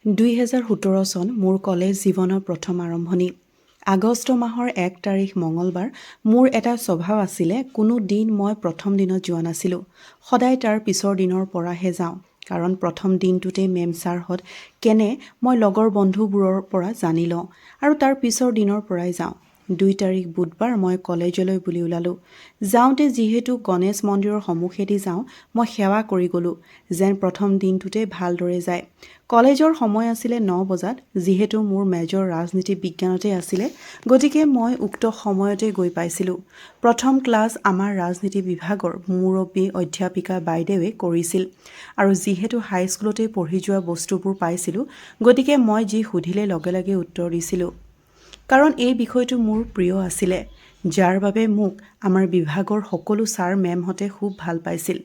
2017 চন মোৰ কলেজ জীৱনৰ প্ৰথম আৰম্ভণি। আগষ্ট মাহৰ 1 তাৰিখ মঙলবাৰ। মোৰ এটা স্বভাৱ আছিলে, কোনো দিন মই প্ৰথম দিনত যোৱা নাছিলোঁ। সদায় তাৰ পিছৰ দিনৰ পৰাহে যাওঁ। কাৰণ প্ৰথম দিনটোতে মেম ছাৰহঁত কেনে মই লগৰ বন্ধুবোৰৰ পৰা জানি লওঁ আৰু তাৰ পিছৰ দিনৰ পৰাই যাওঁ। 2 তাৰিখ বুধবাৰ মই কলেজলৈ বুলি ওলালোঁ। যাওঁতে যিহেতু গণেশ মন্দিৰৰ সন্মুখেদি যাওঁ, মই সেৱা কৰি গ'লোঁ, যেন প্ৰথম দিনটোতে ভালদৰে যায়। কলেজৰ সময় আছিলে 9 বজাত। যিহেতু মোৰ মেজৰ ৰাজনীতি বিজ্ঞানতে আছিলে, গতিকে মই উক্ত সময়তে গৈ পাইছিলোঁ। প্ৰথম ক্লাছ আমাৰ ৰাজনীতি বিভাগৰ মুৰব্বী অধ্যাপিকা বাইদেৱে কৰিছিল আৰু যিহেতু হাইস্কুলতে পঢ়ি যোৱা বস্তুবোৰ পাইছিলোঁ, গতিকে মই যি সুধিলে লগে লগে উত্তৰ দিছিলোঁ। কাৰণ এই বিষয়টো মোৰ প্ৰিয় আছিলে, যাৰ বাবে মোক আমাৰ বিভাগৰ সকলো ছাৰ মেমহঁতে খুব ভাল পাইছিল।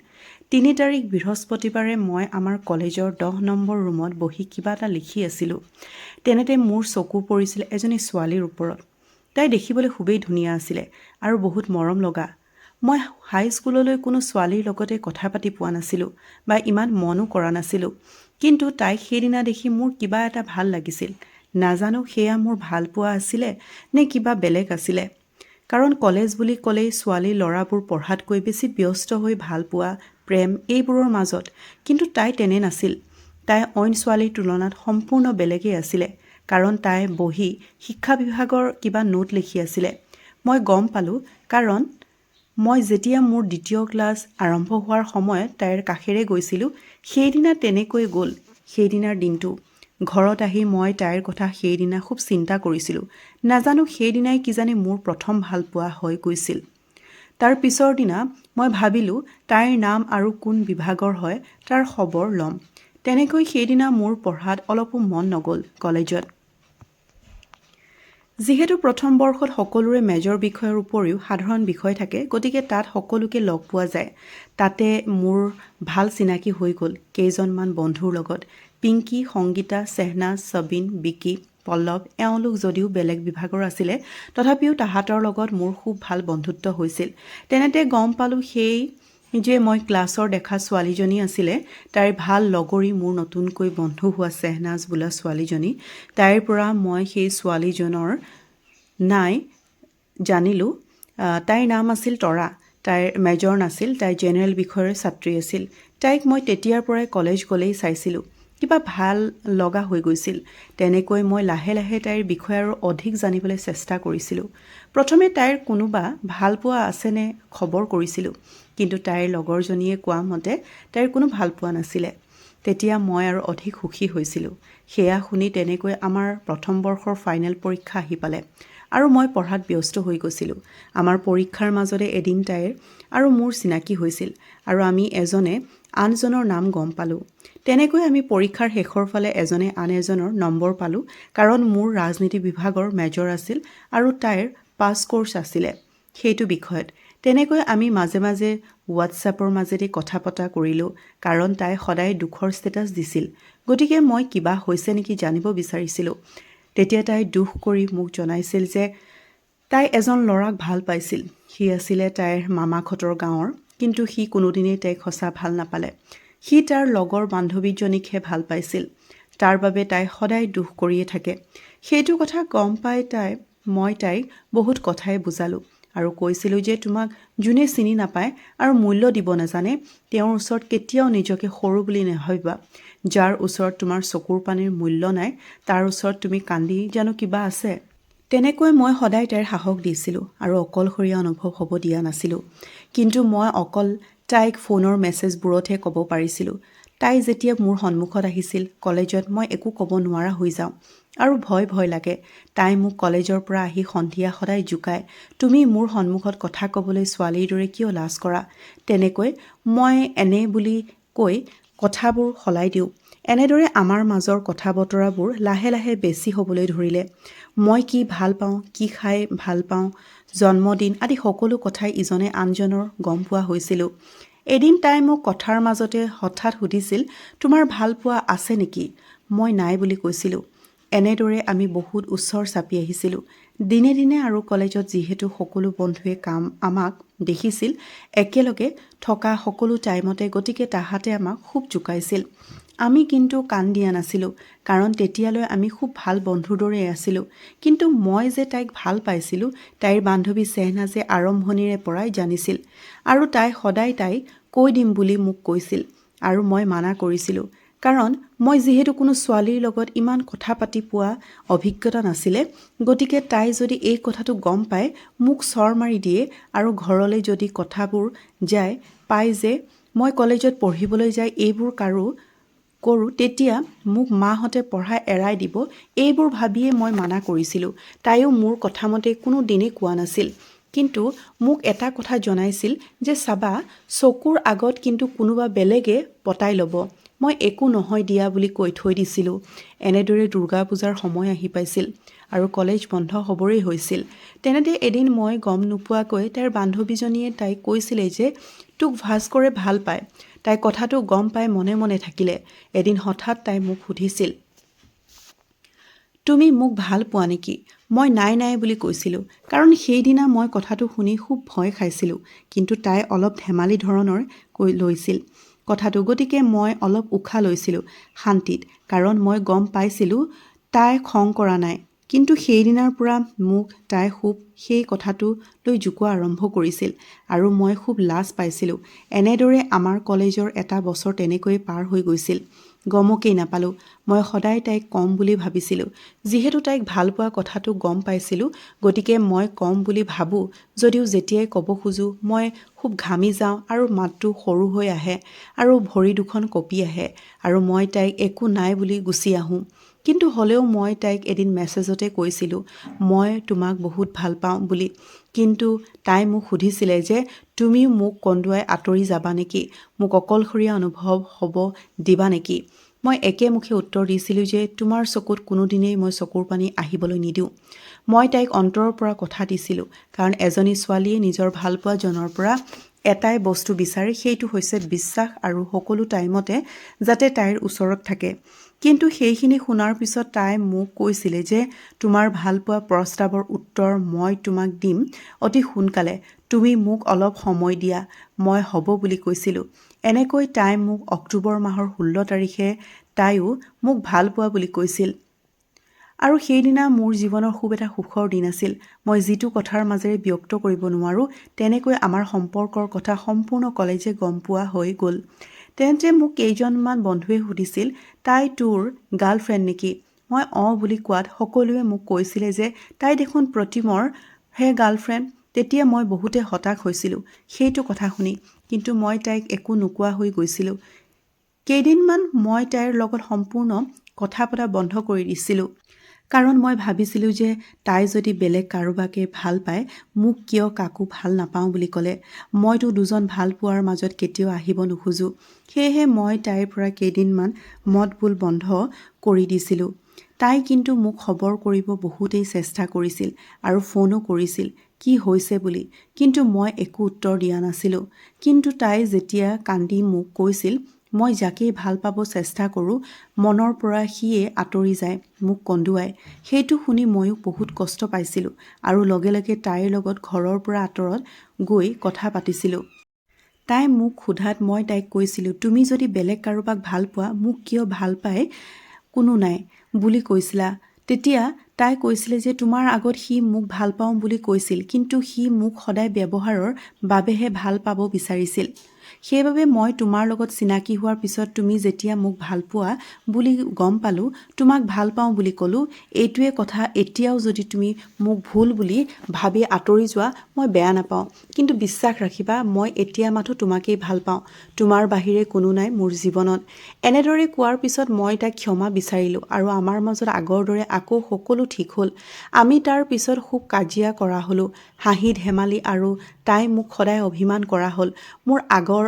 3 তাৰিখ বৃহস্পতিবাৰে মই আমাৰ কলেজৰ 10 নম্বৰ ৰুমত বহি কিবা এটা লিখি আছিলোঁ। তেনেতে মোৰ চকু পৰিছিল এজনী ছোৱালীৰ ওপৰত। তাই দেখিবলৈ খুবেই ধুনীয়া আছিলে আৰু বহুত মৰম লগা। মই হাইস্কুললৈ কোনো ছোৱালীৰ লগতে কথা পাতি পোৱা নাছিলোঁ বা ইমান মনো কৰা নাছিলোঁ, কিন্তু তাইক সেইদিনা দেখি মোৰ কিবা এটা ভাল লাগিছিল। নাজানো সেয়া মোৰ ভাল পোৱা আছিলে নে কিবা বেলেগ আছিলে। কাৰণ কলেজ বুলি ক'লেই ছোৱালী ল'ৰাবোৰ পঢ়াতকৈ বেছি ব্যস্ত হৈ ভাল পোৱা, প্ৰেম এইবোৰৰ মাজত, কিন্তু তাই তেনে নাছিল। তাই অইন ছোৱালীৰ তুলনাত সম্পূৰ্ণ বেলেগেই আছিলে। কাৰণ তাই বহি শিক্ষা বিভাগৰ কিবা নোট লিখি আছিলে। মই গম পালোঁ, কাৰণ মই যেতিয়া মোৰ 2য় ক্লাছ আৰম্ভ হোৱাৰ সময়ত তাইৰ কাষেৰে গৈছিলোঁ, সেইদিনা তেনেকৈ গ'ল সেইদিনাৰ দিনটো। ঘৰত আহি মই তাইৰ কথা সেইদিনা খুব চিন্তা কৰিছিলোঁ। নাজানো সেইদিনাই কিজানি মোৰ প্ৰথম ভাল পোৱা হৈ গৈছিল। তাৰ পিছৰ দিনা মই ভাবিলোঁ তাইৰ নাম আৰু কোন বিভাগৰ হয় তাৰ খবৰ ল'ম। তেনেকৈ সেইদিনা মোৰ পঢ়াত অলপো মন নগ'ল কলেজত। যিহেতু প্ৰথম বৰ্ষত সকলোৰে মেজৰ বিষয়ৰ উপৰিও সাধাৰণ বিষয় থাকে, গতিকে তাত সকলোকে লগ পোৱা যায়। তাতে মোৰ ভাল চিনাকি হৈ গ'ল কেইজনমান বন্ধুৰ লগত। পিংকি, সংগীতা, চেহনাজ, ছবিন, বিকি, পল্লৱ, এওঁলোক যদিও বেলেগ বিভাগৰ আছিলে, তথাপিও তাহাঁতৰ লগত মোৰ খুব ভাল বন্ধুত্ব হৈছিল। তেনেতে গম পালোঁ সেই যে মই ক্লাছৰ দেখা ছোৱালীজনী আছিলে, তাইৰ ভাল লগৰী মোৰ নতুনকৈ বন্ধু হোৱা চেহনাজ বোলা ছোৱালীজনী। তাইৰ পৰা মই সেই ছোৱালীজনৰ নাই জানিলোঁ। তাইৰ নাম আছিল তৰা। তাইৰ মেজৰ নাছিল, তাই জেনেৰেল বিষয়ৰ ছাত্ৰী আছিল। তাইক মই তেতিয়াৰ পৰাই কলেজ গ'লেই চাইছিলোঁ। কিবা ভাল লগা হৈ গৈছিল। তেনেকৈ মই লাহে লাহে তাইৰ বিষয়ে আৰু অধিক জানিবলৈ চেষ্টা কৰিছিলোঁ। প্ৰথমে তাইৰ কোনোবা ভাল পোৱা আছেনে খবৰ কৰিছিলোঁ, কিন্তু তাইৰ লগৰজনীয়ে কোৱা মতে তাইৰ কোনো ভাল পোৱা নাছিলে। তেতিয়া মই আৰু অধিক সুখী হৈছিলোঁ। সেয়া শুনি তেনেকৈ আমাৰ প্ৰথম বৰ্ষৰ ফাইনেল পৰীক্ষা আহি পালে আৰু মই পঢ়াত ব্যস্ত হৈ গৈছিলোঁ। আমাৰ পৰীক্ষাৰ মাজতে এদিন তাইৰ আৰু মোৰ চিনাকি হৈছিল আৰু আমি এজনে আনজনৰ নাম গম পালোঁ। তেনেকৈ আমি পৰীক্ষাৰ শেষৰ ফালে এজনে আন এজনৰ নম্বৰ পালোঁ, কাৰণ মোৰ ৰাজনীতি বিভাগৰ মেজৰ আছিল আৰু তাইৰ পাছ ক'ৰ্ছ আছিলে সেইটো বিষয়ত। তেনেকৈ আমি মাজে মাজে হোৱাটছএপৰ মাজেদি কথা পতা কৰিলোঁ, কাৰণ তাই সদায় দুখৰ ষ্টেটাছ দিছিল। গতিকে মই কিবা হৈছে নেকি জানিব বিচাৰিছিলোঁ। তেতিয়া তাই দুখ কৰি মোক জনাইছিল যে তাই এজন ল'ৰাক ভাল পাইছিল। সি আছিলে তাইৰ মামাকহঁতৰ গাঁৱৰ, কিন্তু সি কোনোদিনেই তাইক সঁচা ভাল নাপালে। সি তাৰ লগৰ বান্ধৱীজনীকহে ভাল পাইছিল। তাৰ বাবে তাই সদায় দুখ কৰিয়ে থাকে। সেইটো কথা গম পাই মই তাইক বহুত কথাই বুজালোঁ আৰু কৈছিলোঁ যে তোমাক যোনে চিনি নাপায় আৰু মূল্য দিব নাজানে, তেওঁৰ ওচৰত কেতিয়াও নিজকে সৰু বুলি নাভাবিবা। যাৰ ওচৰত তোমাৰ চকুৰ পানীৰ মূল্য নাই, তাৰ ওচৰত তুমি কান্দি জানো কিবা আছে? তেনেকৈ মই সদায় তাইৰ সাহস দিছিলোঁ আৰু অকলশৰীয়া অনুভৱ হ'ব দিয়া নাছিলোঁ। কিন্তু মই অকল তাইক ফোনৰ মেছেজবোৰতহে ক'ব পাৰিছিলোঁ। তাই যেতিয়া মোৰ সন্মুখত আহিছিল কলেজত, মই একো ক'ব নোৱাৰা হৈ যাওঁ আৰু ভয় লাগে। তাই মোক কলেজৰ পৰা আহি সন্ধিয়া সদায় জোকায়, তুমি মোৰ সন্মুখত কথা ক'বলৈ ছোৱালীৰ দৰে কিয় লাজ কৰা? তেনেকৈ মই এনে বুলি কৈ কথাবোৰ সলাই দিওঁ। এনেদৰে আমাৰ মাজৰ কথা বতৰাবোৰ লাহে লাহে বেছি হ'বলৈ ধৰিলে। মই কি ভাল পাওঁ, কি খাই ভাল পাওঁ, জন্মদিন আদি সকলো কথাই ইজনে আনজনৰ গম পোৱা হৈছিলোঁ। এদিন তাই মোক কথাৰ মাজতে হঠাৎ সুধিছিল, তোমাৰ ভাল পোৱা আছে নেকি? মই নাই বুলি কৈছিলোঁ। এনেদৰে আমি বহুত ওচৰ চাপি আহিছিলোঁ। দিনে দিনে আৰু কলেজত যিহেতু সকলো বন্ধুৱে আমাক দেখিছিল একেলগে থকা সকলো টাইমতে, গতিকে তাহাঁতে আমাক খুব জোকাইছিল। আমি কিন্তু কাণ দিয়া নাছিলোঁ, কাৰণ তেতিয়ালৈ আমি খুব ভাল বন্ধুৰ দৰে আছিলোঁ। কিন্তু মই যে তাইক ভাল পাইছিলোঁ, তাইৰ বান্ধৱী শ্বেহনাজে আৰম্ভণিৰে পৰাই জানিছিল, আৰু তাই সদায় তাইক কৈ দিম বুলি মোক কৈছিল, আৰু মই মানা কৰিছিলোঁ। কাৰণ মই যিহেতু কোনো ছোৱালীৰ লগত ইমান কথা পাতি পোৱা অভিজ্ঞতা নাছিলে, গতিকে তাই যদি এই কথাটো গম পায়, মোক চৰ মাৰি দিয়ে, আৰু ঘৰলৈ যদি কথাবোৰ যায় পাই যে মই কলেজত পঢ়িবলৈ যাই এইবোৰ কৰোঁ, তেতিয়া মোক মাহঁতে পঢ়া এৰাই দিব। এইবোৰ ভাবিয়ে মই মানা কৰিছিলোঁ। তাইও মোৰ কথামতে কোনো দিনেই কোৱা নাছিল, কিন্তু মোক এটা কথা জনাইছিল যে চাবা, চকুৰ আগত কিন্তু কোনোবা বেলেগে পতাই ল'ব, মই একো নহয় দিয়া বুলি কৈ থৈ দিছিলোঁ। এনেদৰে দুৰ্গা পূজাৰ সময় আহি পাইছিল, আৰু কলেজ বন্ধ হ'বৰেই হৈছিল। তেনেতে এদিন মই গম নোপোৱাকৈ তাইৰ বান্ধৱীজনীয়ে তাইক কৈছিলে যে তোক ভাস্কৰে ভাল পায়। তাই কথাটো গম পাই মনে মনে থাকিলে। এদিন হঠাৎ তাই মোক সুধিছিল, তুমি মোক ভাল পোৱা নেকি? মই নাই নাই বুলি কৈছিলোঁ, কাৰণ সেইদিনা মই কথাটো শুনি খুব ভয় খাইছিলোঁ। কিন্তু তাই অলপ ধেমালি ধৰণৰ লৈছিল কথাটো, গতিকে মই অলপ উশাহ লৈছিলোঁ শান্তিত, কাৰণ মই গম পাইছিলোঁ তাই খং কৰা নাই। কিন্তু সেইদিনাৰ পৰা মোক তাই খুব সেই কথাটো লৈ জোকোৱা আৰম্ভ কৰিছিল, আৰু মই খুব লাজ পাইছিলোঁ। এনেদৰে আমাৰ কলেজৰ এটা বছৰ তেনেকৈয়ে পাৰ হৈ গৈছিল। গমকেই নাপালোঁ। মই সদায় তাইক কম বুলি ভাবিছিলোঁ। যিহেতু তাইক ভাল পোৱা কথাটো গম পাইছিলোঁ, গতিকে মই কম বুলি ভাবোঁ, যদিও যেতিয়াই ক'ব খোজোঁ মই খুব ঘামি যাওঁ, আৰু মাতটো সৰু হৈ আহে, আৰু ভৰি দুখন কঁপি আহে, আৰু মই তাইক একো নাই বুলি গুচি আহোঁ। কিন্তু হ'লেও মই তাইক এদিন মেছেজতে কৈছিলোঁ, মই তোমাক বহুত ভাল পাওঁ বুলি। কিন্তু তাই মোক সুধিছিলে যে তুমিও মোক কন্দুৱাই আঁতৰি যাবা নেকি? মোক অকলশৰীয়া অনুভৱ হ'ব দিবা নেকি? মই একেমুখে উত্তৰ দিছিলোঁ যে তোমাৰ চকুত কোনোদিনেই মই চকুৰ পানী আহিবলৈ নিদিওঁ। মই তাইক অন্তৰৰ পৰা কথা দিছিলোঁ, কাৰণ এজনী ছোৱালীয়ে নিজৰ ভালপোৱাজনৰ পৰা এটাই বস্তু বিচাৰে, সেইটো হৈছে বিশ্বাস, আৰু সকলো টাইমতে যাতে তাইৰ ওচৰত থাকে। কিন্তু সেইখিনি শুনাৰ পিছত তাই মোক কৈছিলে যে তোমাৰ ভালপোৱা প্ৰস্তাৱৰ উত্তৰ মই তোমাক দিম অতি সোনকালে, তুমি মোক অলপ সময় দিয়া, মই হ'ব বুলি কৈছিলোঁ। এনেকৈ তাই মোক অক্টোবৰ মাহৰ 16 তাৰিখে তাইও মোক ভাল পোৱা বুলি কৈছিল। আৰু সেইদিনা মোৰ জীৱনৰ খুব এটা সুখৰ দিন আছিল। মই যিটো কথাৰ মাজেৰে ব্যক্ত কৰিব নোৱাৰোঁ, তেনেকৈ আমাৰ সম্পৰ্কৰ কথা সম্পূৰ্ণ কলেজে গম পোৱা হৈ গ'ল। তেন্তে মোক কেইজনমান বন্ধুৱে সুধিছিল, তাই তোৰ গাৰ্লফ্ৰেণ্ড নেকি? মই অঁ বুলি কোৱাত সকলোৱে মোক কৈছিলে যে তাই দেখোন প্ৰতিমৰ হে গাৰ্লফ্ৰেণ্ড। তেতিয়া মই বহুতে হতাশ হৈছিলোঁ সেইটো কথা শুনি, কিন্তু মই তাইক একো নোকোৱা হৈ গৈছিলোঁ। কেইদিনমান মই তাইৰ লগত সম্পূৰ্ণ কথা পতা বন্ধ কৰি দিছিলোঁ, কাৰণ মই ভাবিছিলোঁ যে তাই যদি বেলেগ কাৰোবাকে ভাল পায়, মোক কিয় কাকো ভাল নাপাওঁ বুলি ক'লে? মইতো দুজন ভাল পোৱাৰ মাজত কেতিয়াও আহিব নোখোজোঁ। সেয়েহে মই তাইৰ পৰা কেইদিনমান মত বোল বন্ধ কৰি দিছিলোঁ। তাই কিন্তু মোক খবৰ কৰিব বহুতেই চেষ্টা কৰিছিল, আৰু ফোনো কৰিছিল কি হৈছে বুলি, কিন্তু মই একো উত্তৰ দিয়া নাছিলোঁ। কিন্তু তাই যেতিয়া কান্দি মোক কৈছিল, মই যাকেই ভাল পাব চেষ্টা কৰোঁ, মনৰ পৰা সিয়ে আঁতৰি যায়, মোক কন্দুৱাই, সেইটো শুনি ময়ো বহুত কষ্ট পাইছিলোঁ, আৰু লগে লগে তাইৰ লগত ঘৰৰ পৰা আঁতৰত গৈ কথা পাতিছিলোঁ। তাই মোক সোধাত মই তাইক কৈছিলোঁ, তুমি যদি বেলেগ কাৰোবাক ভাল পোৱা, মোক কিয় ভাল পায় কোনো নাই বুলি কৈছিলা? তেতিয়া তাই কৈছিলে যে তোমাৰ আগত সি মোক ভাল পাওঁ বুলি কৈছিল, কিন্তু সি মোক সদায় ব্যৱহাৰৰ বাবেহে ভাল পাব বিচাৰিছিল। সেইবাবে মই তোমাৰ লগত চিনাকি হোৱাৰ পিছত তুমি যেতিয়া মোক ভাল পোৱা বুলি গম পালোঁ, তোমাক ভাল পাওঁ বুলি ক'লোঁ। এইটোৱে কথা এতিয়াও যদি তুমি মোক ভুল বুলি ভাবি আঁতৰি যোৱা, মই বেয়া নাপাওঁ, কিন্তু বিশ্বাস ৰাখিবা, মই এতিয়া মাথো তোমাকেই ভাল পাওঁ, তোমাৰ বাহিৰে কোনো নাই মোৰ জীৱনত। এনেদৰে কোৱাৰ পিছত মই তাইক ক্ষমা বিচাৰিলোঁ, আৰু আমাৰ মাজত আগৰ দৰে আকৌ সকলো ঠিক হ'ল। আমি তাৰ পিছত খুব কাজিয়া কৰা হ'লোঁ, হাঁহি ধেমালি, আৰু তাই মোক সদায় অভিমান কৰা হ'ল। মোৰ আগৰ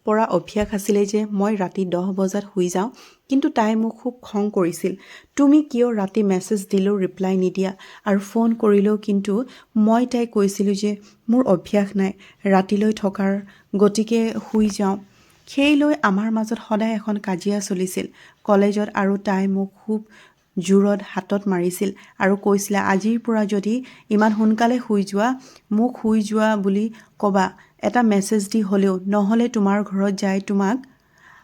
পৰা অভ্যাস আছিলে যে মই ৰাতি 10 বজাত শুই যাওঁ, কিন্তু তাই মোক খুব খং কৰিছিল, তুমি কিয় ৰাতি মেছেজ দিলেও ৰিপ্লাই নিদিয়া, আৰু ফোন কৰিলেও। কিন্তু মই তাইক কৈছিলোঁ যে মোৰ অভ্যাস নাই ৰাতিলৈ থকাৰ, গতিকে শুই যাওঁ। সেই লৈ আমাৰ মাজত সদায় এখন কাজিয়া চলিছিল কলেজত, আৰু তাই মোক খুব জোৰত হাতত মাৰিছিল, আৰু কৈছিলে আজিৰ পৰা যদি ইমান সোনকালে শুই যোৱা, মোক শুই যোৱা বুলি ক'বা, এটা মেছেজ দি হ'লেও, নহ'লে তোমাৰ ঘৰত যাই তোমাক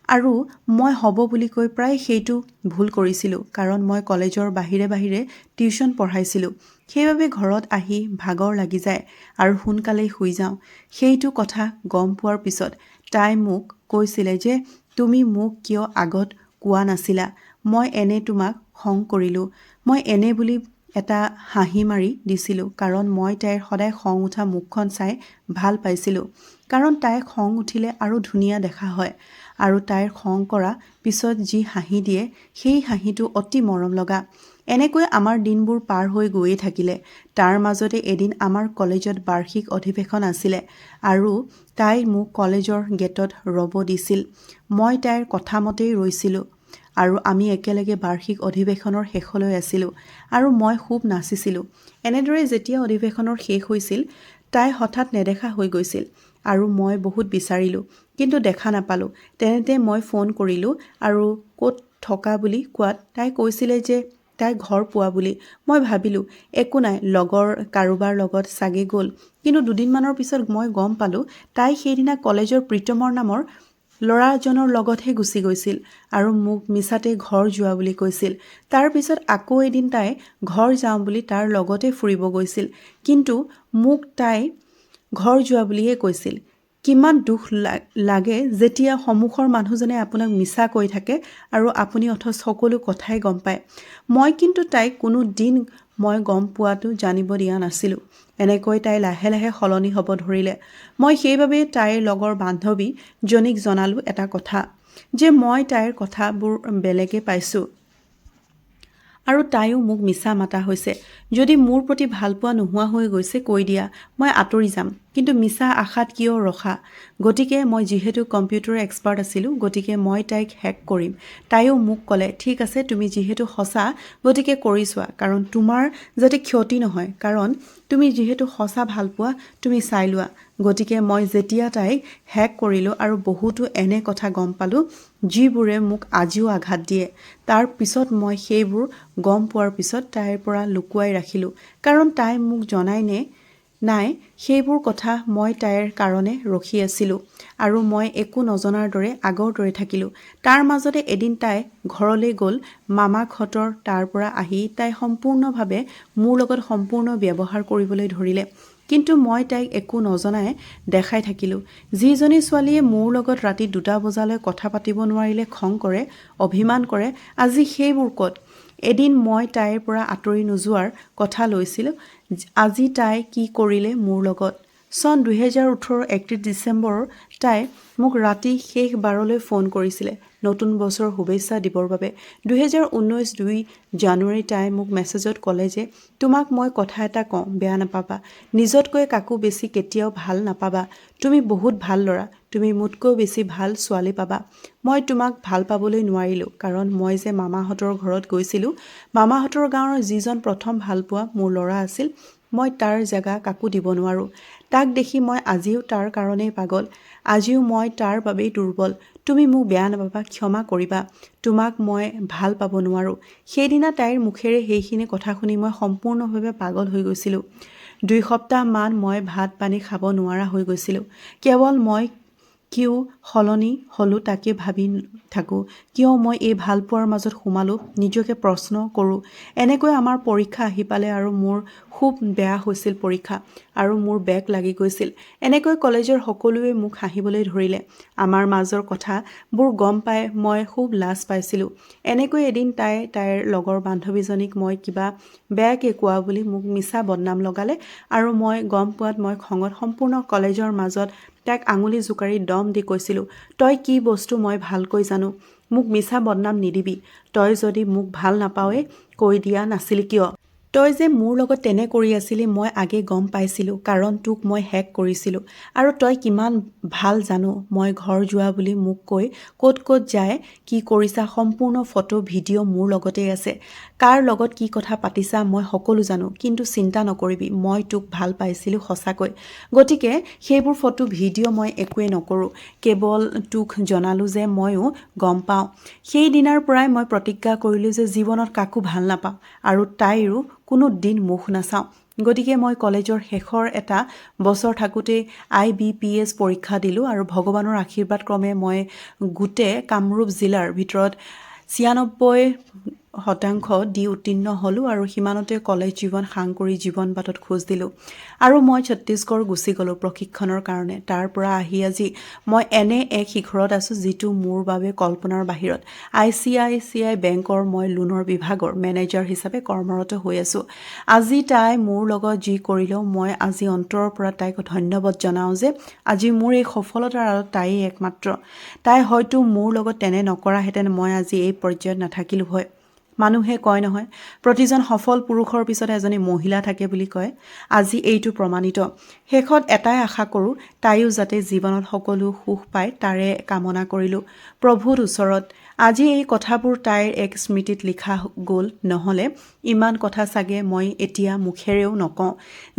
আৰু মই হ'ব বুলি কৈ প্ৰায় সেইটো ভুল কৰিছিলোঁ কাৰণ মই কলেজৰ বাহিৰে টিউশ্যন পঢ়াইছিলোঁ। সেইবাবে ঘৰত আহি ভাগৰ লাগি যায় আৰু সোনকালেই শুই যাওঁ। সেইটো কথা গম পোৱাৰ পিছত তাই মোক কৈছিলে যে তুমি মোক কিয় আগত কোৱা নাছিলা, মই এনে তোমাক খং কৰিলোঁ। মই এনে বুলি এটা হাঁহি মাৰি দিছিলোঁ কাৰণ মই তাইৰ সদায় খং উঠা মুখখন চাই ভাল পাইছিলোঁ। কাৰণ তাইৰ খং উঠিলে আৰু ধুনীয়া দেখা হয় আৰু তাইৰ খং কৰা পিছত যি হাঁহি দিয়ে সেই হাঁহিটো অতি মৰম লগা। এনেকৈ আমাৰ দিনবোৰ পাৰ হৈ গৈয়ে থাকিলে। তাৰ মাজতে এদিন আমাৰ কলেজত বাৰ্ষিক অধিৱেশন আছিলে আৰু তাই মোক কলেজৰ গেটত ৰ'ব দিছিল। মই তাইৰ কথামতেই ৰৈছিলোঁ আৰু আমি একেলগে বাৰ্ষিক অধিৱেশনৰ শেষলৈ আছিলোঁ আৰু মই খুব নাচিছিলোঁ। এনেদৰে যেতিয়া অধিৱেশনৰ শেষ হৈছিল তাই হঠাৎ নেদেখা হৈ গৈছিল আৰু মই বহুত বিচাৰিলোঁ কিন্তু দেখা নাপালোঁ। তেনেতে মই ফোন কৰিলোঁ আৰু ক'ত থকা বুলি কোৱাত তাই কৈছিলে যে তাই ঘৰ পোৱা বুলি। মই ভাবিলোঁ একো নাই, লগৰ কাৰোবাৰ লগত চাগে গ'ল। কিন্তু দুদিনমানৰ পিছত মই গম পালোঁ তাই সেইদিনা কলেজৰ প্ৰীতমৰ নামৰ ল'ৰাজনৰ লগতহে গুচি গৈছিল আৰু মোক মিছাতে ঘৰ যোৱা বুলি কৈছিল। তাৰ পিছত আকৌ এদিন তাই ঘৰ যাওঁ বুলি তাৰ লগতে ফুৰিব গৈছিল কিন্তু মোক তাই ঘৰ যোৱা বুলিয়ে কৈছিল। কিমান দুখ লাগে যেতিয়া সন্মুখৰ মানুহজনে আপোনাক মিছা কৈ থাকে আৰু আপুনি অথচ সকলো কথাই গম পায়। মই কিন্তু তাইক কোনো দিন মই গম পোৱাটো জানিব দিয়া নাছিলোঁ। এনেকৈ তাই লাহে লাহে সলনি হ'ব ধৰিলে। মই সেইবাবে তাইৰ লগৰ বান্ধৱীজনীক জনালোঁ এটা কথা যে মই তাইৰ কথাবোৰ বেলেগে পাইছোঁ আৰু তাইও মোক মিছা মাতা হৈছে। যদি মোৰ প্ৰতি ভালপোৱা নোহোৱা হৈ গৈছে কৈ দিয়া, মই আঁতৰি যাম। কিন্তু মিছা আশাত কিয় ৰখা? গতিকে মই যিহেতু কম্পিউটাৰ এক্সপাৰ্ট আছিলোঁ গতিকে মই তাইক হেক কৰিম। তাইও মোক ক'লে ঠিক আছে, তুমি যিহেতু সঁচা গতিকে কৰি চোৱা কাৰণ তোমাৰ যাতে ক্ষতি নহয়, কাৰণ তুমি যিহেতু সঁচা ভাল পোৱা তুমি চাই লোৱা। গতিকে মই যেতিয়া তাইক হেক কৰিলোঁ আৰু বহুতো এনে কথা গম পালোঁ যিবোৰে মোক আজিও আঘাত দিয়ে। তাৰ পিছত মই সেইবোৰ গম পোৱাৰ পিছত তাইৰ পৰা লুকুৱাই ৰাখিলোঁ কাৰণ তাই মোক জনাই নাই সেইবোৰ কথা। মই তাইৰ কাৰণে ৰখি আছিলোঁ আৰু মই একো নজনাৰ দৰে আগৰ দৰে থাকিলোঁ। তাৰ মাজতে এদিন তাই ঘৰলৈ গ'ল মামাকহঁতৰ। তাৰ পৰা আহি তাই সম্পূৰ্ণভাৱে মোৰ লগত সম্পূৰ্ণ ব্যৱহাৰ কৰিবলৈ ধৰিলে কিন্তু মই তাইক একো নজনাই দেখাই থাকিলোঁ। যিজনী ছোৱালীয়ে মোৰ লগত ৰাতি 2টা বজালৈ কথা পাতিব নোৱাৰিলে খং কৰে, অভিমান কৰে, আজি সেইবোৰ ক'ত? এদিন মই তাইৰ পৰা আঁতৰি নোযোৱাৰ কথা লৈছিলোঁ। আজি তাই কি কৰিলে মোৰ লগত? চন 2018 31 ডিচেম্বৰ তাই মোক ৰাতি শেষবাৰলৈ ফোন কৰিছিলে নতুন বছৰৰ শুভেচ্ছা দিবৰ বাবে। 2019 2 জানুৱাৰী তাই মোক মেছেজত ক'লে যে তোমাক মই কথা এটা কওঁ, বেয়া নাপাবা। নিজতকৈ কাকো বেছি কেতিয়াও ভাল নাপাবা। তুমি বহুত ভাল ল'ৰা, তুমি মোতকৈ বেছি ভাল ছোৱালী পাবা। মই তোমাক ভাল পাবলৈ নোৱাৰিলোঁ কাৰণ মই যে মামাহঁতৰ ঘৰত গৈছিলোঁ, মামাহঁতৰ গাঁৱৰ যিজন প্ৰথম ভালপোৱা মোৰ ল'ৰা আছিল, মই তাৰ জেগা কাকো দিব নোৱাৰোঁ। তাক দেখি মই আজিও তাৰ কাৰণেই পাগল, আজিও মই তাৰ বাবেই দুৰ্বল। তুমি মোক বেয়া নাপাবা, ক্ষমা কৰিবা, তোমাক মই ভাল পাব নোৱাৰোঁ। সেইদিনা তাইৰ মুখেৰে সেইখিনি কথা শুনি মই সম্পূৰ্ণভাৱে পাগল হৈ গৈছিলোঁ। 2 সপ্তাহমান মই ভাত পানী খাব নোৱাৰা হৈ গৈছিলোঁ। কেৱল মই কিয় সলনি হ'লোঁ তাকে ভাবি থাকোঁ। কিয় মই এই ভালপোৱাৰ মাজত সোমালোঁ নিজকে প্ৰশ্ন কৰোঁ। এনেকৈ আমাৰ পৰীক্ষা আহি পালে আৰু মোৰ খুব বেয়া হৈছিল পৰীক্ষা আৰু মোৰ বেক লাগি গৈছিল। এনেকৈ কলেজৰ সকলোৱে মোক হাঁহিবলৈ ধৰিলে। আমাৰ মাজৰ কথাবোৰ গম পাই মই খুব লাজ পাইছিলোঁ। এনেকৈ এদিন তাইৰ লগৰ বান্ধৱীজনীক মই কিবা বেয়াকৈ কোৱা বুলি মোক মিছা বদনাম লগালে আৰু মই গম পোৱাত মই খঙত সম্পূৰ্ণ কলেজৰ মাজত তাইক আঙুলি জোকাৰি দম দি কৈছিলোঁ, তই কি বস্তু মই ভালকৈ জানো, মোক মিছা বদনাম নিদিবি। তই যদি মোক ভাল নাপাৱেই কৈ দিয়া নাছিলি কিয়? তই যে মোৰ লগত তেনে কৰি আছিলি মই আগে গম পাইছিলোঁ কাৰণ তোক মই হেক কৰিছিলোঁ আৰু তই কিমান ভাল জানো মই ঘৰ যোৱা বুলি মোক কৈ ক'ত ক'ত যায় কি কৰিছা সম্পূৰ্ণ ফটো ভিডিঅ' মোৰ লগতেই আছে। কাৰ লগত কি কথা পাতিছা মই সকলো জানো। কিন্তু চিন্তা নকৰিবি, মই তোক ভাল পাইছিলোঁ সঁচাকৈ। গতিকে সেইবোৰ ফটো ভিডিঅ' মই একোৱেই নকৰোঁ, কেৱল তোক জনালোঁ যে ময়ো গম পাওঁ। সেই দিনাৰ পৰাই মই প্ৰতিজ্ঞা কৰিলোঁ যে জীৱনত কাকো ভাল নাপাওঁ আৰু তাইৰো কোনো দিন মুখ নাচাওঁ। গতিকে মই কলেজৰ শেষৰ এটা বছৰ থাকোঁতে IBPS পৰীক্ষা দিলোঁ আৰু ভগৱানৰ আশীৰ্বাদ ক্ৰমে মই গোটেই কামৰূপ জিলাৰ ভিতৰত 96% দি উত্তীৰ্ণ হ'লোঁ আৰু সিমানতে কলেজ জীৱন সাং কৰি জীৱন বাটত খোজ দিলোঁ আৰু মই ছত্তীশগড় গুচি গ'লোঁ প্ৰশিক্ষণৰ কাৰণে তাৰ পৰা আহি আজি মই এনে এক শিখৰত আছোঁ যিটো মোৰ বাবে কল্পনাৰ বাহিৰত ICICI বেংকৰ মই লোনৰ বিভাগৰ মেনেজাৰ হিচাপে কৰ্মৰত হৈ আছোঁ আজি তাই মোৰ লগত যি কৰিলেও মই আজি অন্তৰৰ পৰা তাইক ধন্যবাদ জনাওঁ যে আজি মোৰ এই সফলতাৰ আঁৰত তাইয়েই একমাত্ৰ তাই হয়তো মোৰ লগত তেনে নকৰাহেঁতেন মই আজি এই পৰ্যায়ত নাথাকিলোঁ হয় মানুহে কয় নহয় প্ৰতিজন সফল পুৰুষৰ পিছত এজনী মহিলা থাকে বুলি কয় আজি এইটো প্ৰমাণিত শেষত এটাই আশা কৰোঁ তাইও যাতে জীৱনত সকলো সুখ পায় তাৰে কামনা কৰিলোঁ প্ৰভুৰ ওচৰত আজি এই কথাবোৰ তাইৰ এক স্মৃতিত লিখা গ'ল নহ'লে ইমান কথা চাগে মই এতিয়া মুখেৰেও নকওঁ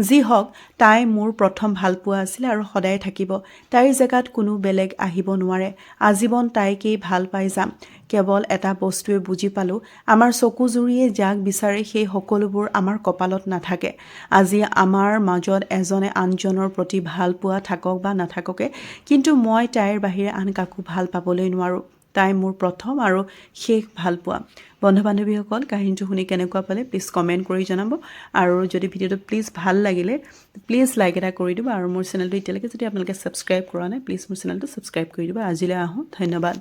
যি হওক তাই মোৰ প্ৰথম ভালপোৱা আছিল আৰু সদায় থাকিব তাইৰ জেগাত কোনো বেলেগ আহিব নোৱাৰে আজীৱন তাইকেই ভাল পাই যাম কেৱল এটা বস্তুৱে বুজি পালোঁ আমাৰ চকুজুৰিয়ে যাক বিচাৰে সেই সকলোবোৰ আমাৰ কপালত নাথাকে আজি আমাৰ মাজত এজনে আনজনৰ প্ৰতি ভাল পোৱা থাকক বা নাথাককে কিন্তু মই তাইৰ বাহিৰে আন কাকো ভাল পাবলৈ নোৱাৰোঁ তাই মোৰ প্ৰথম আৰু শেষ ভাল পোৱা বন্ধু বান্ধৱীসকল কাহিনীটো শুনি কেনেকুৱা পালে প্লিজ কমেণ্ট কৰি জনাব আৰু যদি ভিডিঅ'টো প্লিজ ভাল লাগিলে প্লিজ লাইক এটা কৰি দিব আৰু মোৰ চেনেলটো এতিয়ালৈকে যদি আপোনালোকে ছাবস্ক্ৰাইব কৰা নাই প্লিজ মোৰ চেনেলটো ছাবস্ক্ৰাইব কৰি দিব আজিলৈ আহোঁ ধন্যবাদ